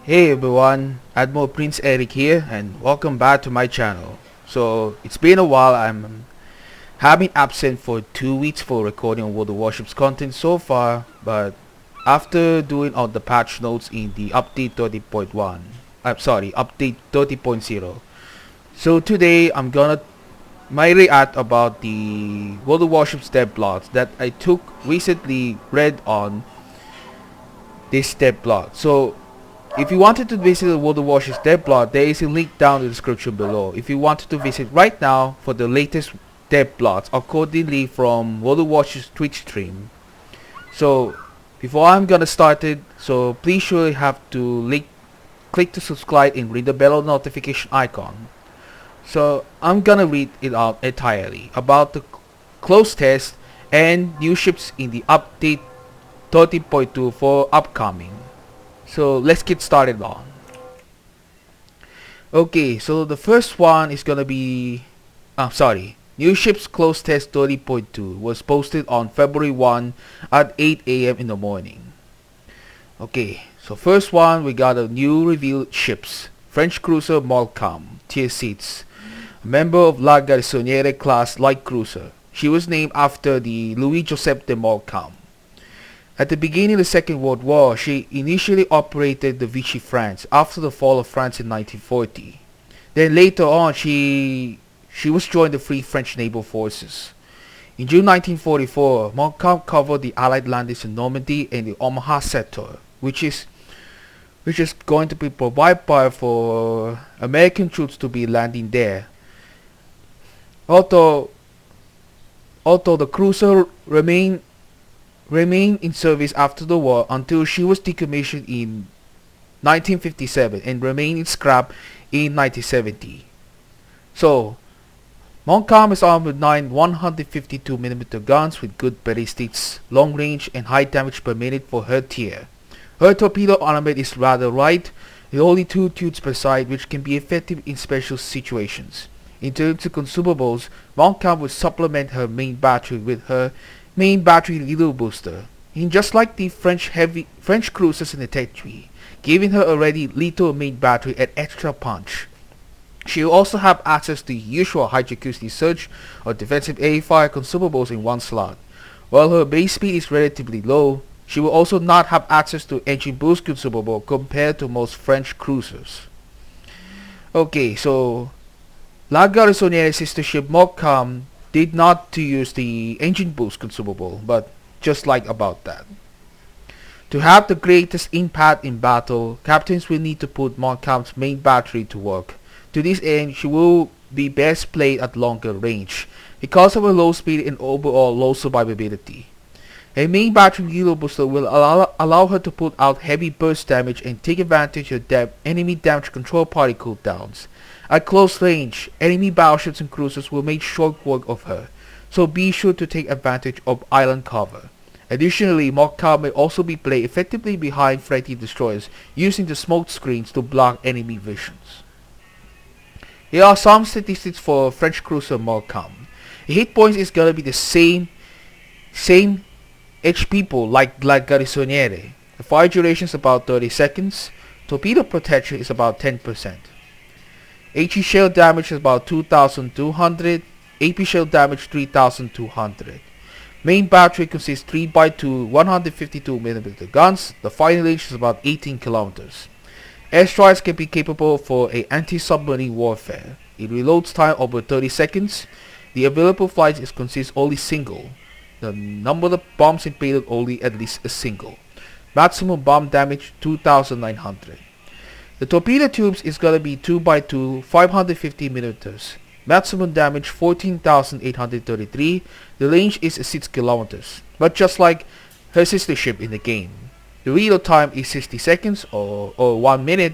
Hey everyone, Admiral Prince Eric here and welcome back to my channel. So it's been a while. I'm having absent for 2 weeks for recording World of Warships content so far, but after doing all the patch notes in the update 30.1, I'm sorry, update 30.0. So today I'm gonna my react about the World of Warships DevBlogs that I took recently read on this DevBlog. So if you wanted to visit the World of Warships devblog, there is a link down in the description below. If you wanted to visit right now for the latest devblogs accordingly from World of Warships Twitch stream. So before I'm gonna start it, so please surely have to click to subscribe and ring the bell notification icon. So I'm gonna read it out entirely about the close test and new ships in the update 30.2 for upcoming. So let's get started on. Okay, so the first one is gonna be New ships close test 30.2 was posted on February 1 at 8 a.m. in the morning. Okay, so first one, we got a new revealed ships. French cruiser Malcolm, tier seats. A member of La Garçonniere class light cruiser. She was named after the Louis Joseph de Malcolm. At the beginning of the Second World War, she initially operated the Vichy France after the fall of France in 1940. Then later on, she was joined the Free French Naval Forces. In June 1944, Montcalm covered the Allied landings in Normandy and the Omaha sector, which is going to be provided by for American troops to be landing there. Although the cruiser remained in service after the war until she was decommissioned in 1957 and remained in scrap in 1970. So, Montcalm is armed with 9 152mm guns with good ballistics, long range and high damage per minute for her tier. Her torpedo armament is rather light, with only 2 tubes per side, which can be effective in special situations. In terms of consumables, Montcalm would supplement her main battery with her main battery lethal booster, and just like the French cruisers in the Tech 3, giving her already lethal main battery at extra punch. She will also have access to usual hydroacoustic surge or defensive air fire consumables in one slot. While her base speed is relatively low, she will also not have access to engine boost consumable compared to most French cruisers. Okay, so La Garçonniere sister ship Montcalm did not to use the engine boost consumable, but just like about that. To have the greatest impact in battle, captains will need to put Montcalm's main battery to work. To this end, she will be best played at longer range, because of her low speed and overall low survivability. A main battery lethal booster will allow her to put out heavy burst damage and take advantage of enemy damage control party cooldowns. At close range, enemy battleships and cruisers will make short work of her, so be sure to take advantage of island cover. Additionally, Montcalm may also be played effectively behind friendly destroyers using the smoke screens to block enemy visions. Here are some statistics for French cruiser Montcalm. The hit points is gonna be the same HP pool like La Garçonniere. The fire duration is about 30 seconds. Torpedo protection is about 10%. HE shell damage is about 2200, AP shell damage 3200. Main battery consists 3x2 152mm guns. The firing range is about 18 kilometers. Airstrikes can be capable for a anti-submarine warfare. It reloads time over 30 seconds. The available flights consists only single. The number of bombs in payload only at least a single. Maximum bomb damage 2900. The torpedo tubes is gonna be 2x2 550mm. Maximum damage 14,833. The range is 6 kilometers. But just like her sister ship in the game. The reload time is 60 seconds or 1 minute.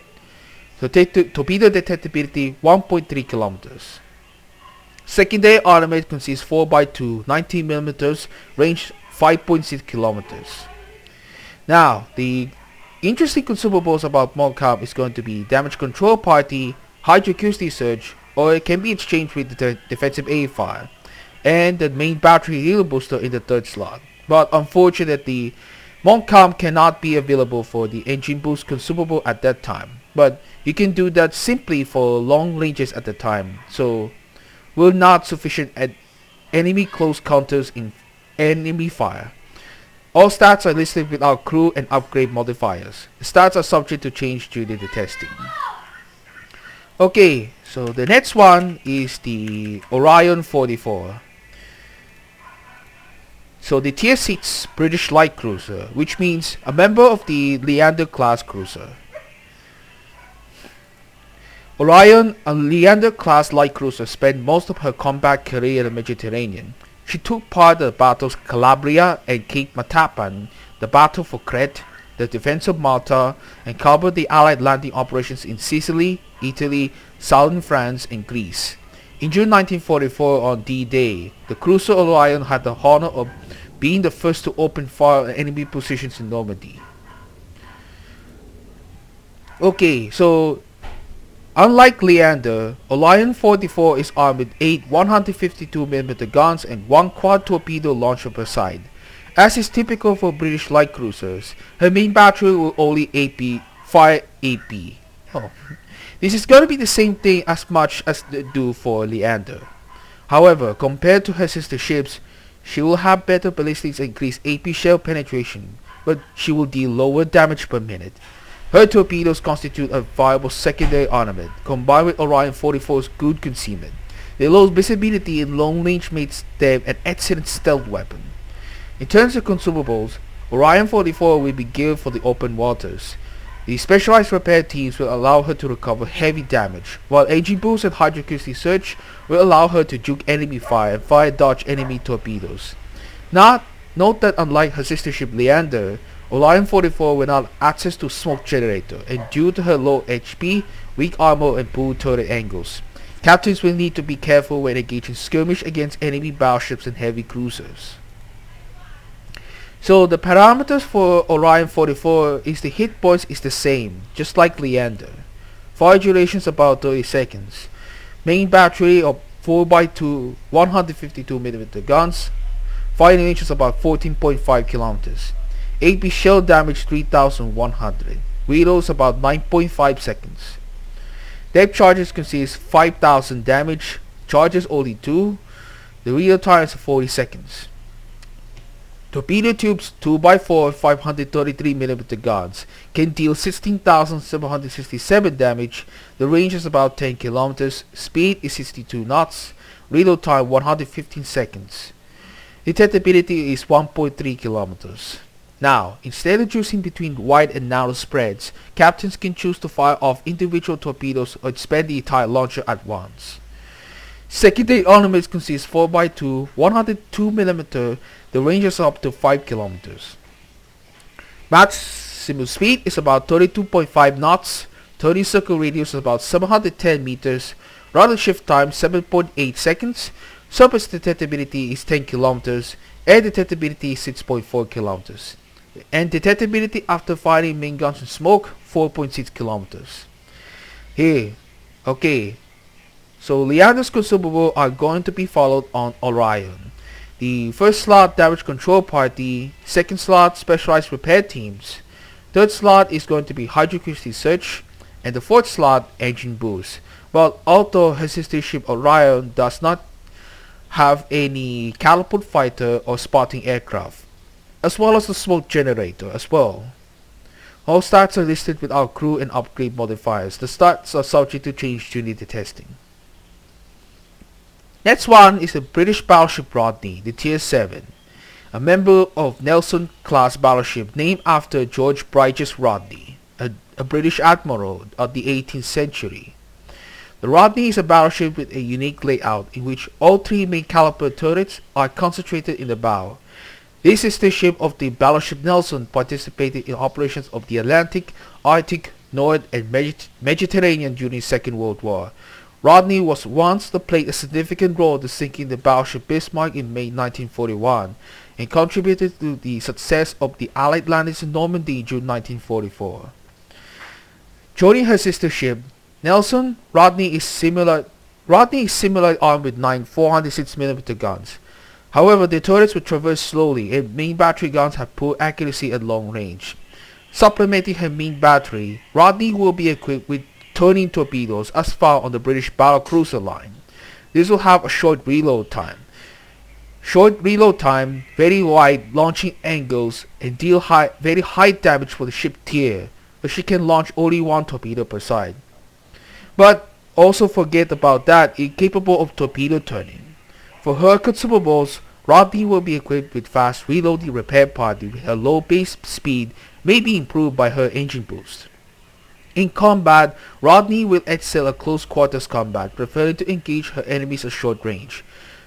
So torpedo detectability 1.3 kilometers. Secondary armament consists 4x2 19mm, range 5.6 kilometers. Now, the interesting consumables about Montcalm is going to be damage control party, hydroacoustic surge, or it can be exchanged with the defensive air fire, and the main battery lethal booster in the third slot. But unfortunately, Montcalm cannot be available for the engine boost consumable at that time, but you can do that simply for long ranges at the time, so will not sufficient at enemy close counters in enemy fire. All stats are listed without crew and upgrade modifiers. The stats are subject to change during the testing. Okay, so the next one is the Orion 44. So the tier 6 British light cruiser, which means a member of the Leander class cruiser. Orion, a Leander class light cruiser, spent most of her combat career in the Mediterranean. She took part in the battles Calabria and Cape Matapan, the battle for Crete, the defense of Malta, and covered the Allied landing operations in Sicily, Italy, southern France, and Greece. In June 1944 on D-Day, the cruiser Orion had the honor of being the first to open fire on enemy positions in Normandy. Okay, so unlike Leander, Orion 44 is armed with 8 152mm guns and 1 quad torpedo launcher per side. As is typical for British light cruisers, her main battery will only fire AP. Oh. This is going to be the same thing as much as they do for Leander. However, compared to her sister ships, she will have better ballistics and increased AP shell penetration, but she will deal lower damage per minute. Her torpedoes constitute a viable secondary armament, combined with Orion 44's good concealment. Their low visibility in long range makes them an excellent stealth weapon. In terms of consumables, Orion 44 will be geared for the open waters. The specialized repair teams will allow her to recover heavy damage, while engine boost and hydroacoustic search will allow her to juke enemy fire and fire dodge enemy torpedoes. Note that unlike her sister ship Leander, Orion 44 will not have access to smoke generator, and due to her low HP, weak armor and poor turret angles, captains will need to be careful when engaging skirmish against enemy battleships and heavy cruisers. So the parameters for Orion 44 is the hit points is the same, just like Leander. Fire duration is about 30 seconds. Main battery of 4x2 152mm guns. Fire range is about 14.5 kilometers. AP shell damage 3100. Reloads about 9.5 seconds. Depth charges consist 5000 damage. Charges only 2. The reload time is 40 seconds. Torpedo tubes 2x4 533mm guns can deal 16,767 damage. The range is about 10 kilometers. Speed is 62 knots. Reload time 115 seconds. Detectability is 1.3 kilometers. Now, instead of choosing between wide and narrow spreads, captains can choose to fire off individual torpedoes or expand the entire launcher at once. Secondary armaments consist 4x2 102mm. The range is up to 5 kilometers. Maximum speed is about 32.5 knots. Turning circle radius is about 710 meters. Rudder shift time 7.8 seconds. Surface detectability is 10 kilometers. Air detectability is 6.4 kilometers. And detectability after firing main guns and smoke 4.6 kilometers. Here, okay. So Leander's consumables are going to be followed on Orion. The first slot, damage control party. Second slot, specialized repair teams. Third slot is going to be hydroacoustic search. And the fourth slot, engine boost. Well, although her sister ship Orion does not have any catapult fighter or spotting aircraft, as well as the smoke generator as well. All stats are listed without crew and upgrade modifiers. The stats are subject to change during the testing. Next one is the British battleship Rodney, the Tier 7, a member of Nelson class battleship named after George Bridges Rodney, a British admiral of the 18th century. The Rodney is a battleship with a unique layout in which all 3 main caliber turrets are concentrated in the bow. This sister ship of the battleship Nelson participated in operations of the Atlantic, Arctic, North and Mediterranean during the Second World War. Rodney was once to play a significant role in sinking the battleship Bismarck in May 1941 and contributed to the success of the Allied landings in Normandy in June 1944. Joining her sister ship, Nelson, Rodney is similar armed with 9 406mm guns. However, the turrets will traverse slowly and main battery guns have poor accuracy at long range. Supplementing her main battery, Rodney will be equipped with turning torpedoes as found on the British battlecruiser line. This will have a short reload time. Very wide launching angles, and deal very high damage for the ship tier, but she can launch only one torpedo per side. But also forget about that, it's capable of torpedo turning. For her consumables, Rodney will be equipped with fast reloading repair party with her low base speed may be improved by her engine boost. In combat, Rodney will excel at close quarters combat, preferring to engage her enemies at short range.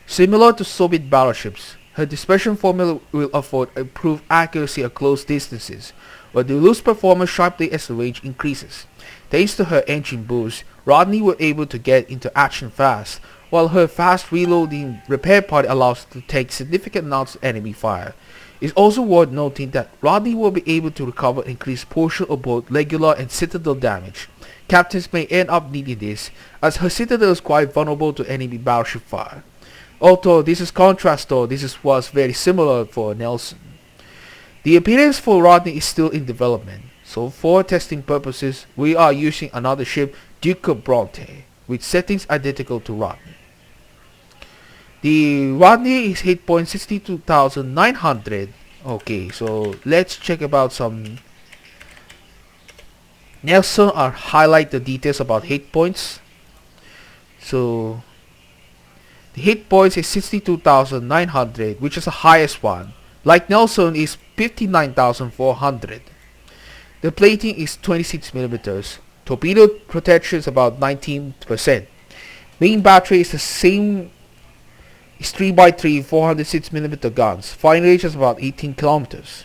Similar to Soviet battleships, her dispersion formula will afford improved accuracy at close distances, but they lose performance sharply as the range increases. Thanks to her engine boost, Rodney will able to get into action fast, while her fast reloading repair party allows her to take significant amounts of enemy fire. It's also worth noting that Rodney will be able to recover an increased portion of both regular and citadel damage. Captains may end up needing this, as her citadel is quite vulnerable to enemy battleship fire. Although this is contrast though, was very similar for Nelson. The appearance for Rodney is still in development, so for testing purposes, we are using another ship, Duke of Bronte, with settings identical to Rodney. The Rodney is hit point 62,900. Okay, so let's check about some Nelson. I'll highlight the details about hit points. So the hit points is 62,900, which is the highest one. Like Nelson is 59,400. The plating is 26 millimeters. Torpedo protection is about 19%. Main battery is the same. It's 3x3 406mm guns. Firing range is about 18 kilometers.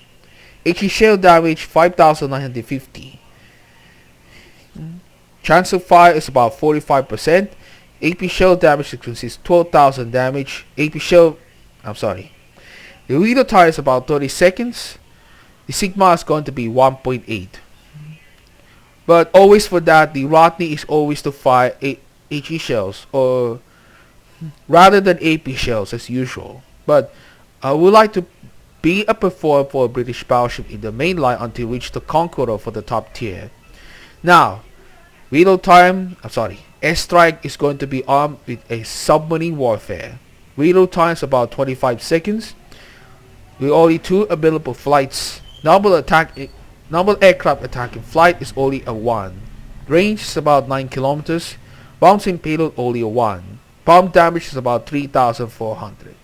HE shell damage 5,950. Chance of fire is about 45%. AP shell damage is 12,000 damage. The reload time is about 30 seconds. The sigma is going to be 1.8. But always for that, the Rodney is always to fire HE shells or rather than AP shells as usual. But I would like to be a performer for a British battleship in the main line until reach the Conqueror for the top tier. Now, airstrike is going to be armed with a submarine warfare. Reload time is about 25 seconds. With only 2 available flights. Normal aircraft attack in flight is only a 1. Range is about 9 kilometers. Bouncing payload only a 1. Bomb damage is about 3,400.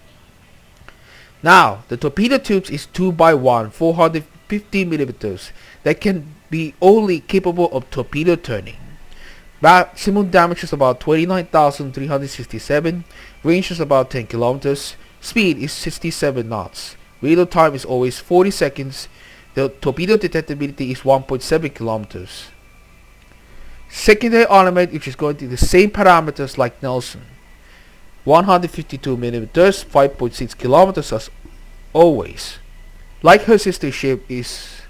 Now, the torpedo tubes is 2x1, 450 millimeters. That can be only capable of torpedo turning. Maximum damage is about 29,367. Range is about 10 kilometers. Speed is 67 knots. Reload time is always 40 seconds. The torpedo detectability is 1.7 kilometers. Secondary armament, which is going to be the same parameters like Nelson. 152 millimeters, 5.6 kilometers as always. Like her sister ship is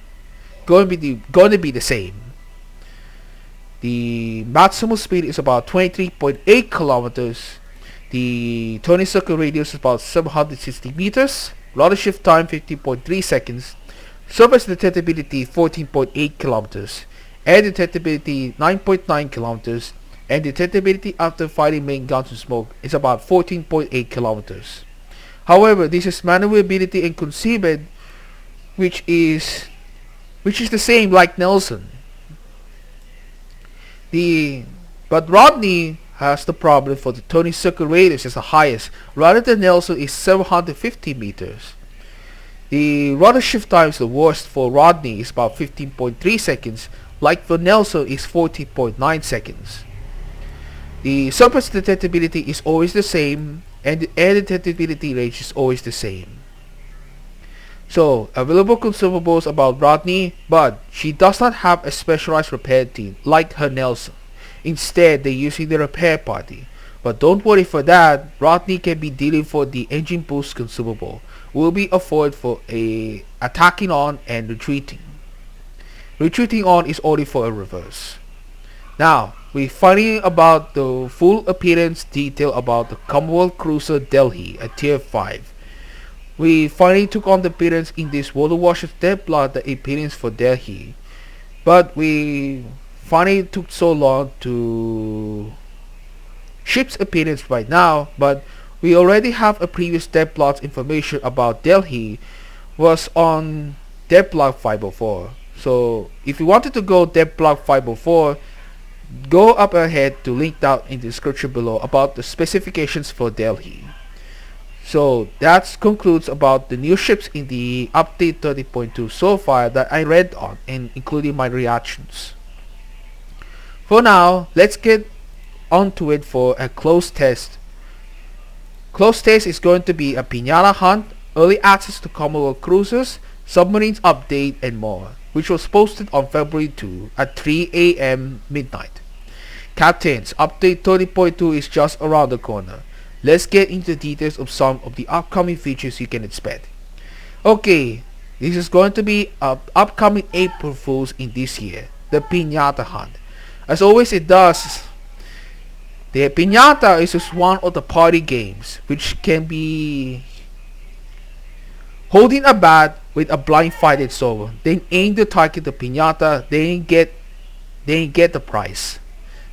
going to be the same. The maximum speed is about 23.8 kilometers. The turning circle radius is about 760 meters. Rudder shift time 50.3 seconds. Surface detectability 14.8 kilometers. Air detectability 9.9 kilometers. And detectability after firing main guns and smoke is about 14.8 kilometers. However, this is maneuverability and concealment, which is the same like Nelson. But Rodney has the problem for the turning circle radius is the highest, rather than Nelson is 750 meters. The rudder shift time is the worst for Rodney is about 15.3 seconds, like for Nelson is 40.9 seconds. The surface detectability is always the same, and the air detectability range is always the same. So, available consumables about Rodney, but she does not have a specialized repair team like her Nelson. Instead, they're using the repair party. But don't worry for that, Rodney can be dealing for the engine boost consumable. Will be afforded for a attacking on and retreating. Retreating on is only for a reverse. Now, we're finding about the full appearance detail about the Commonwealth Cruiser Delhi at Tier 5. We finally took on the appearance in this World of Warships DevBlog, the appearance for Delhi. But we finally took so long to ship's appearance right now, but we already have a previous devblog's information about Delhi was on devblog 504. So if you wanted to go devblog 504, go up ahead to link down in the description below about the specifications for Delhi. So that concludes about the new ships in the update 30.2 so far that I read on, and including my reactions. For now, let's get onto it for a closed test. Closed test is going to be a Piñata hunt, early access to Commonwealth cruisers, submarines update, and more, which was posted on February 2 at 3 AM midnight. Captains, update 30.2 is just around the corner. Let's get into details of some of the upcoming features you can expect. Okay, this is going to be upcoming April Fools in this year, the Piñata hunt. As always it does, the Piñata is just one of the party games which can be holding a bat with a blind fight it's over. Then aim to target the Piñata, then get the prize.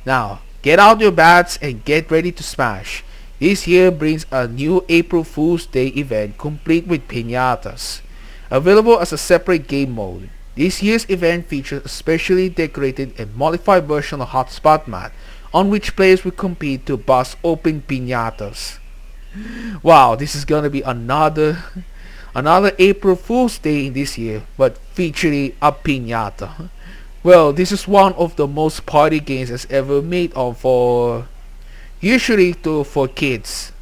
Now, get out your bats and get ready to smash. This year brings a new April Fool's Day event complete with piñatas, available as a separate game mode. This year's event features a specially decorated and modified version of Hotspot Mat, on which players will compete to bust open piñatas. Wow, this is gonna be another April Fool's Day in this year, but featuring a piñata. Well, this is one of the most party games that's ever made on for kids.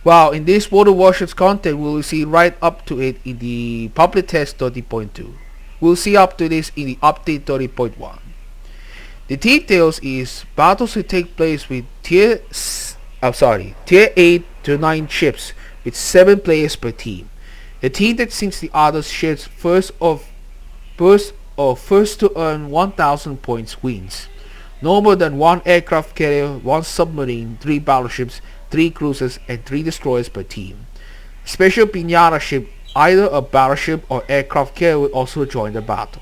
Wow, in this World of Warships content, we'll see right up to it in the public test 30.2. We'll see up to this in the update 30.1. The details is battles will take place with tier 8 to 9 ships with 7 players per team. The team that sinks the other ships first to earn 1000 points wins. No more than 1 aircraft carrier, 1 submarine, 3 battleships, 3 cruisers, and 3 destroyers per team. Special Piñata ship, either a battleship or aircraft carrier, will also join the battle.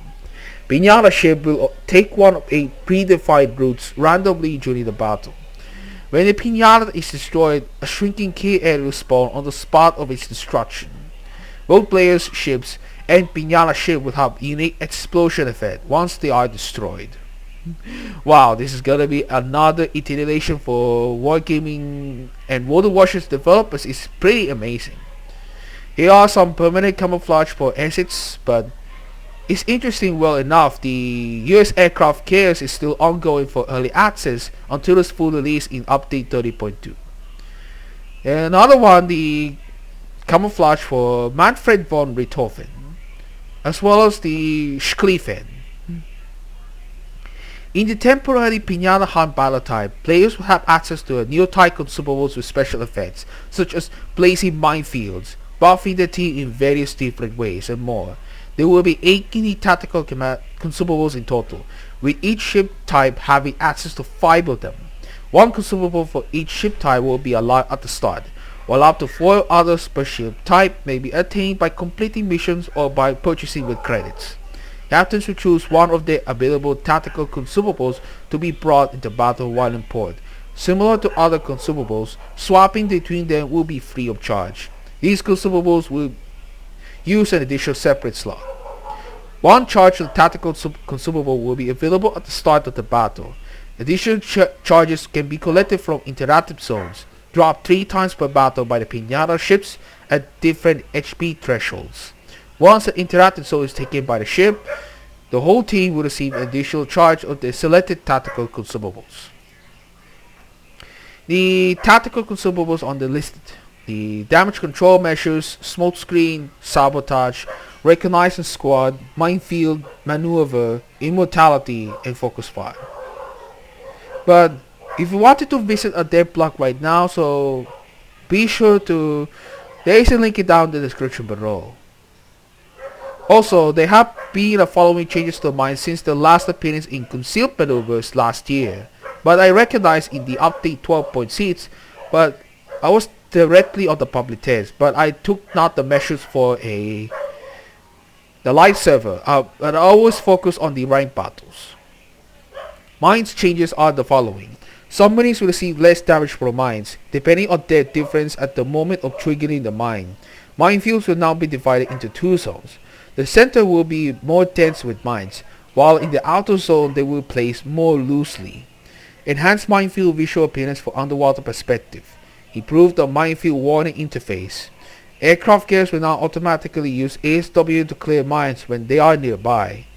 Piñata ship will take one of 8 predefined routes randomly during the battle. When the Piñata is destroyed, a shrinking key area will spawn on the spot of its destruction. Both players' ships and Piñata ship will have unique explosion effect once they are destroyed. Wow, this is gonna be another iteration for Wargaming and World of Warships developers. Is pretty amazing. Here are some permanent camouflage for assets, but it's interesting well enough. The US aircraft carriers is still ongoing for early access until its full release in update 30.2. And another one, the camouflage for Manfred von Richthofen, as well as the Schlieffen. In the temporary Piñata hunt battle type, players will have access to a new type consumables with special effects, such as placing minefields, buffing the team in various different ways, and more. There will be 8 unique tactical consumables in total, with each ship type having access to 5 of them. 1 consumable for each ship type will be allowed at the start, while up to 4 others per ship type may be attained by completing missions or by purchasing with credits. Captains will choose one of the available tactical consumables to be brought into battle while in port. Similar to other consumables, swapping between them will be free of charge. These consumables will use an additional separate slot. 1 charge of tactical consumable will be available at the start of the battle. Additional charges can be collected from interactive zones, dropped 3 times per battle by the Piñata ships at different HP thresholds. Once the interactive zone is taken by the ship, the whole team will receive an additional charge of the selected tactical consumables. The tactical consumables on the list: the damage control measures, smoke screen, sabotage, reconnaissance squad, minefield, maneuver, immortality, and focus fire. But if you wanted to visit a devblog right now, so be sure to, there is a link down in the description below. Also, there have been the following changes to mine since the last appearance in Concealed Maneuvers last year, but I recognize in the update 12.6, but I was directly on the public test, but I took not the measures for the live server, but I always focus on the ranked battles. Mines changes are the following. Submarines will receive less damage from mines, depending on their difference at the moment of triggering the mine. Minefields will now be divided into two zones. The center will be more dense with mines, while in the outer zone they will place more loosely. Enhanced minefield visual appearance for underwater perspective. Improved the minefield warning interface. Aircraft carriers will now automatically use ASW to clear mines when they are nearby.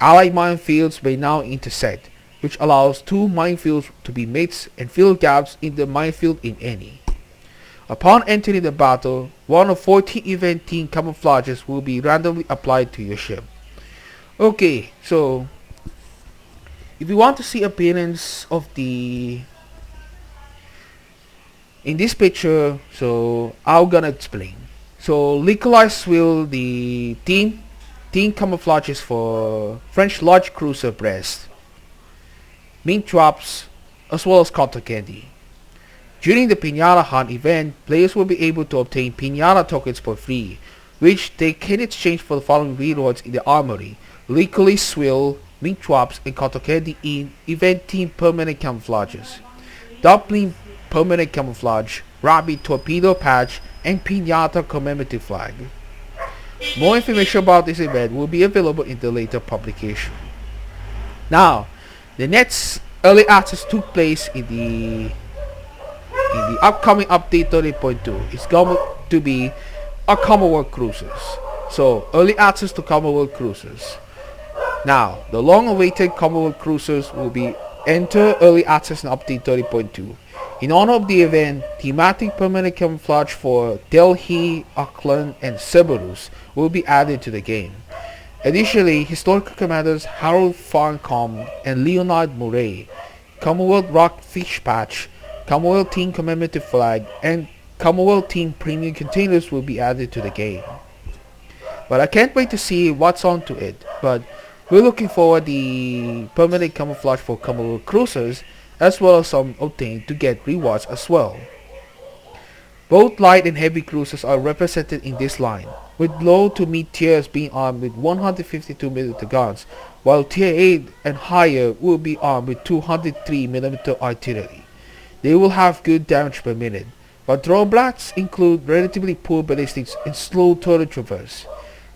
Allied minefields may now intersect, which allows two minefields to be mates and fill gaps in the minefield in any. Upon entering the battle, one of 40 event team camouflages will be randomly applied to your ship. Okay, so if you want to see appearance of the in this picture, so I'm gonna explain. So localize will the team camouflages for French large cruiser Brest, mint drops, as well as cotton candy. During the Piñata Hunt event, players will be able to obtain Piñata tokens for free, which they can exchange for the following rewards in the armory: Legally Swill, mint drops, and cotton candy in event team permanent camouflages, Dublin permanent camouflage, Rabbit torpedo patch, and Piñata commemorative flag. More information about this event will be available in the later publication. Now, the next early access took place in the upcoming update 30.2. It's going to be a Commonwealth cruisers. So early access to Commonwealth cruisers. Now the long-awaited Commonwealth cruisers will be enter early access in update 30.2. In honor of the event, thematic permanent camouflage for Delhi, Auckland, and Cerberus will be added to the game. Additionally, historical commanders Harold Farncombe and Leonard Murray, Commonwealth Rockfish Patch, Commonwealth Team Commemorative Flag, and Commonwealth Team Premium Containers will be added to the game. But I can't wait to see what's onto it, but we're looking forward the permanent camouflage for Commonwealth cruisers, as well as some obtained to get rewards as well. Both light and heavy cruisers are represented in this line, with low to mid tiers being armed with 152mm guns, while tier 8 and higher will be armed with 203mm artillery. They will have good damage per minute, but drawbacks include relatively poor ballistics and slow turret traverse.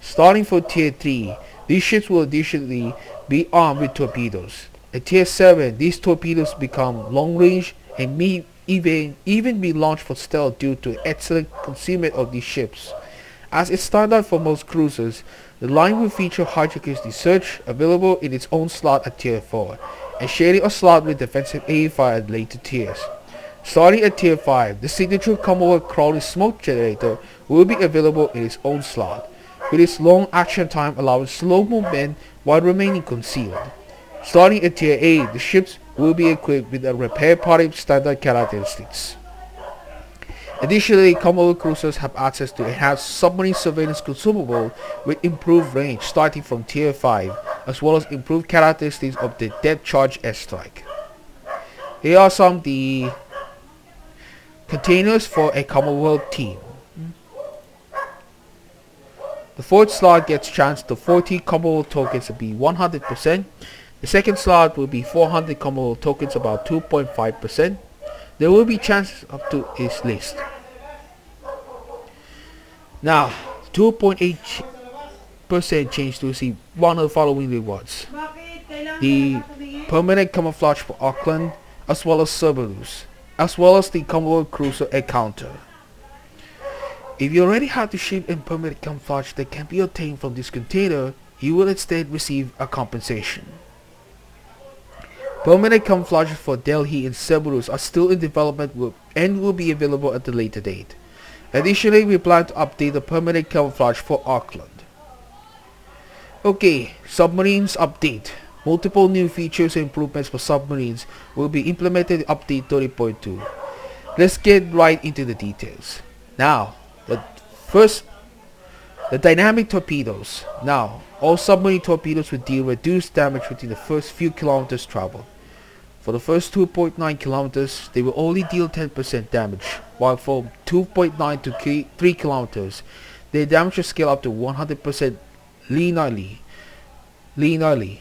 Starting for tier 3, these ships will additionally be armed with torpedoes. At tier 7, these torpedoes become long range and may even be launched for stealth due to excellent concealment of these ships. As is standard for most cruisers, the line will feature high-accuracy search available in its own slot at tier 4, and sharing a slot with defensive AFI at later tiers. Starting at tier 5, the signature Commonwealth crawling smoke generator will be available in its own slot, with its long action time allowing slow movement while remaining concealed. Starting at tier 8, the ships will be equipped with a repair party standard characteristics. Additionally, Commonwealth cruisers have access to enhanced submarine surveillance consumable with improved range starting from tier 5, as well as improved characteristics of the depth charge airstrike. Here are some of the containers for a Commonwealth team. The fourth slot gets chance to 40 Commonwealth tokens to be 100%. The second slot will be 400 Commonwealth tokens, about 2.5%. There will be chances up to its list. Now, 2.8% change to receive one of the following rewards: the permanent camouflage for Auckland, as well as Cerberus, as well as the Commonwealth cruiser encounter. If you already have the ship and permanent camouflage that can be obtained from this container, you will instead receive a compensation. Permanent camouflages for Delhi and Cerberus are still in development and will be available at a later date. Additionally, we plan to update the permanent camouflage for Auckland. Okay, submarines update. Multiple new features and improvements for submarines will be implemented in update 30.2. Let's get right into the details. Now, the dynamic torpedoes. Now, all submarine torpedoes will deal reduced damage within the first few kilometers traveled. For the first 2.9 kilometers, they will only deal 10% damage, while from 2.9 to 3 kilometers, their damage will scale up to 100% linearly.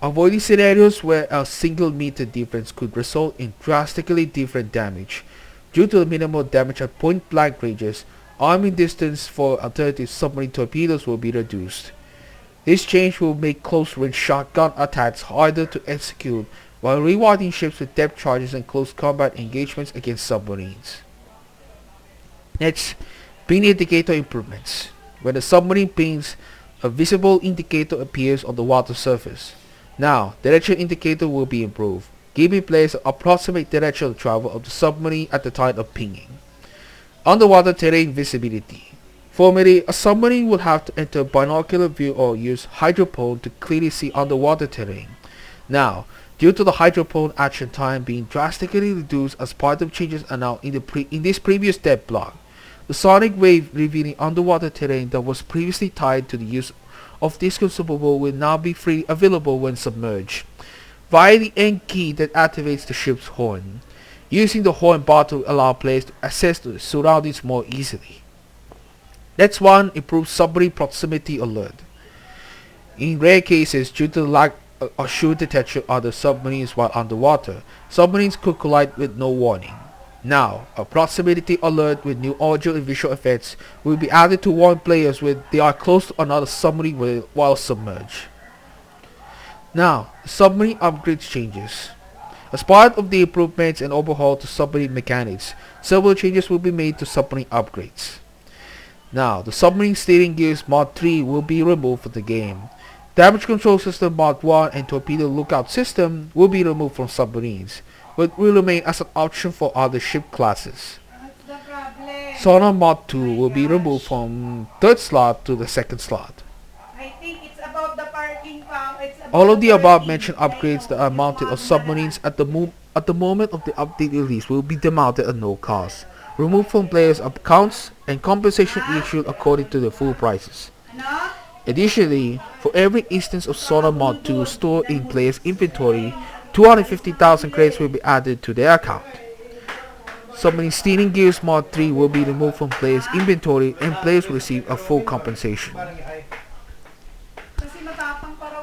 Avoiding scenarios where a single meter difference could result in drastically different damage. Due to the minimal damage at point-blank ranges, arming distance for alternative submarine torpedoes will be reduced. This change will make close-range shotgun attacks harder to execute while rewarding ships with depth charges and close combat engagements against submarines. Next, ping indicator improvements. When the submarine pings, a visible indicator appears on the water surface. Now, direction indicator will be improved, giving players an approximate direction of travel of the submarine at the time of pinging. Underwater terrain visibility. Formerly, a submarine would have to enter binocular view or use hydropone to clearly see underwater terrain. Now, due to the hydropone action time being drastically reduced as part of changes announced in this previous devblog, the sonic wave revealing underwater terrain that was previously tied to the use of this consumable will now be freely available when submerged, via the end key that activates the ship's horn, using the horn bar to allow players to access the surroundings more easily. Next one, improves submarine proximity alert. In rare cases, due to the lack of sure detection of other submarines while underwater, submarines could collide with no warning. Now, a proximity alert with new audio and visual effects will be added to warn players when they are close to another submarine while submerged. Now, submarine upgrades changes. As part of the improvements and overhaul to submarine mechanics, several changes will be made to submarine upgrades. Now, the submarine steering gears mod 3 will be removed from the game. Damage control system mod 1 and torpedo lookout system will be removed from submarines, but will remain as an option for other ship classes. Sonar mod 2 will be removed from 3rd slot to the 2nd slot. All of the above mentioned upgrades that are mounted on submarines at the moment of the update release will be demounted at no cost, removed from players' accounts, and compensation issued according to the full prices. Additionally, for every instance of Sonar mod 2 stored in players' inventory, 250,000 credits will be added to their account. Submarine steering gears mod 3 will be removed from players' inventory and players will receive a full compensation.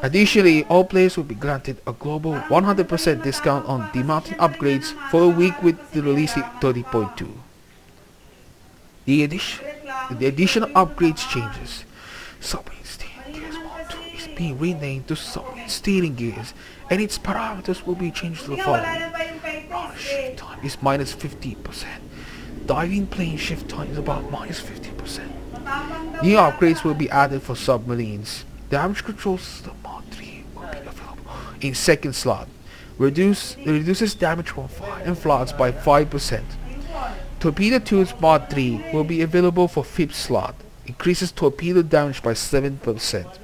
Additionally, all players will be granted a global 100% discount on demounting upgrades for a week with the release date 30.2. The additional upgrades changes. Submarine steering gears mod 2 is being renamed to submarine steering gears, and its parameters will be changed to the following. Ground shift time is minus 50%. Diving plane shift time is about minus 50%. New upgrades will be added for submarines. Damage control system mod 3 will be available in 2nd slot. Reduces damage from fire and floods by 5%. Torpedo tools mod 3 will be available for 5th slot. Increases torpedo damage by 7%.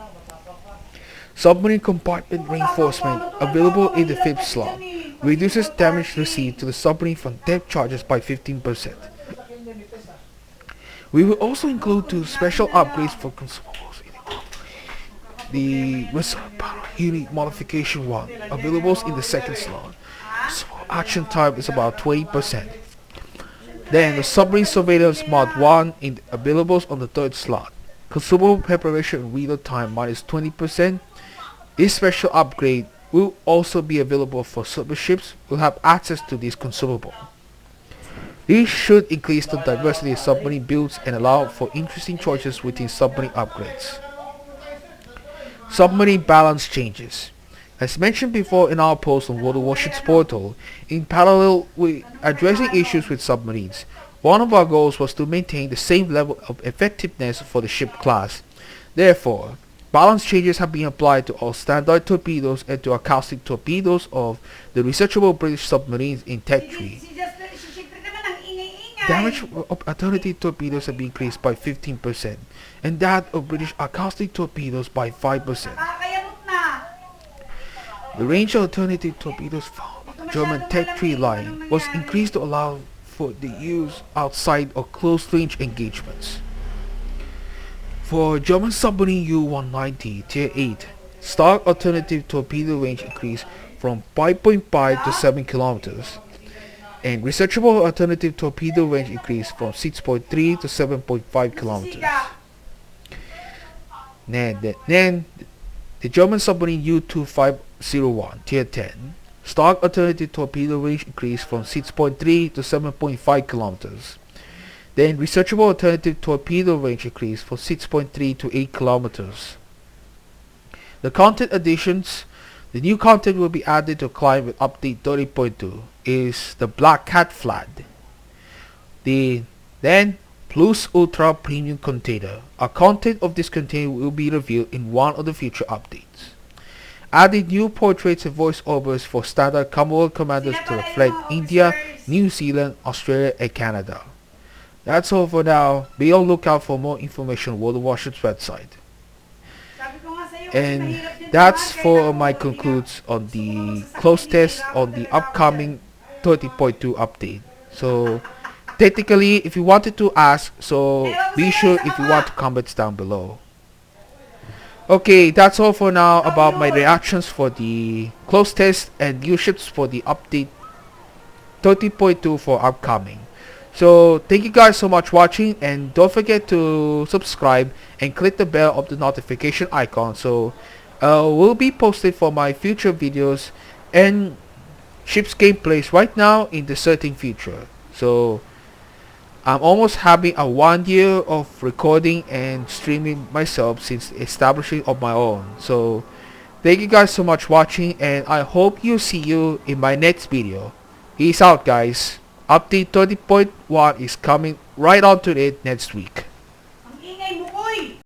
Submarine compartment reinforcement available in the 5th slot. Reduces damage received to the submarine from depth charges by 15%. We will also include 2 special upgrades for consumables in the reserve power unit modification 1, available in the 2nd slot. Action time is about 20%. Then the submarine surveillance mod 1 available on the 3rd slot. Consumable preparation and reload time minus 20%. This special upgrade will also be available for subships who have access to this consumable. This should increase the diversity of submarine builds and allow for interesting choices within submarine upgrades. Submarine balance changes. As mentioned before in our post on World of Warships portal, in parallel with addressing issues with submarines, one of our goals was to maintain the same level of effectiveness for the ship class. Therefore, balance changes have been applied to all standard torpedoes and to acoustic torpedoes of the researchable British submarines in Tech Tree. Damage of alternative torpedoes have been increased by 15%, and that of British acoustic torpedoes by 5%. The range of alternative torpedoes found on the German Tech Tree line was increased to allow for the use outside of close-range engagements. For German submarine U-190 Tier 8, stock alternative torpedo range increased from 5.5 to 7 kilometers, and researchable alternative torpedo range increased from 6.3 to 7.5 kilometers. Then the German submarine U-2501 Tier 10 stock alternative torpedo range increased from 6.3 to 7.5 kilometers. Then researchable alternative torpedo range increased from 6.3 to 8 kilometers. The content additions. The new content will be added to client with update 30.2 is the Black Cat flag. Then Plus Ultra Premium container. A content of this container will be revealed in one of the future updates. Added new portraits and voiceovers for standard Commonwealth commanders to reflect India, New Zealand, Australia and Canada. That's all for now. Be on lookout for more information on World of Warships website. And that's for my concludes on the close test on the upcoming 30.2 update. So technically, if you wanted to ask, so be sure if you want to comments down below. Okay, that's all for now about my reactions for the close test and new ships for the update 30.2 for upcoming. So thank you guys so much watching, and don't forget to subscribe and click the bell of the notification icon, so will be posted for my future videos and ships gameplays right now in the certain future. So I'm almost having a 1 year of recording and streaming myself since establishing of my own. So thank you guys so much watching, and I hope you see you in my next video. Peace out guys. Update 30.1 is coming right onto it next week.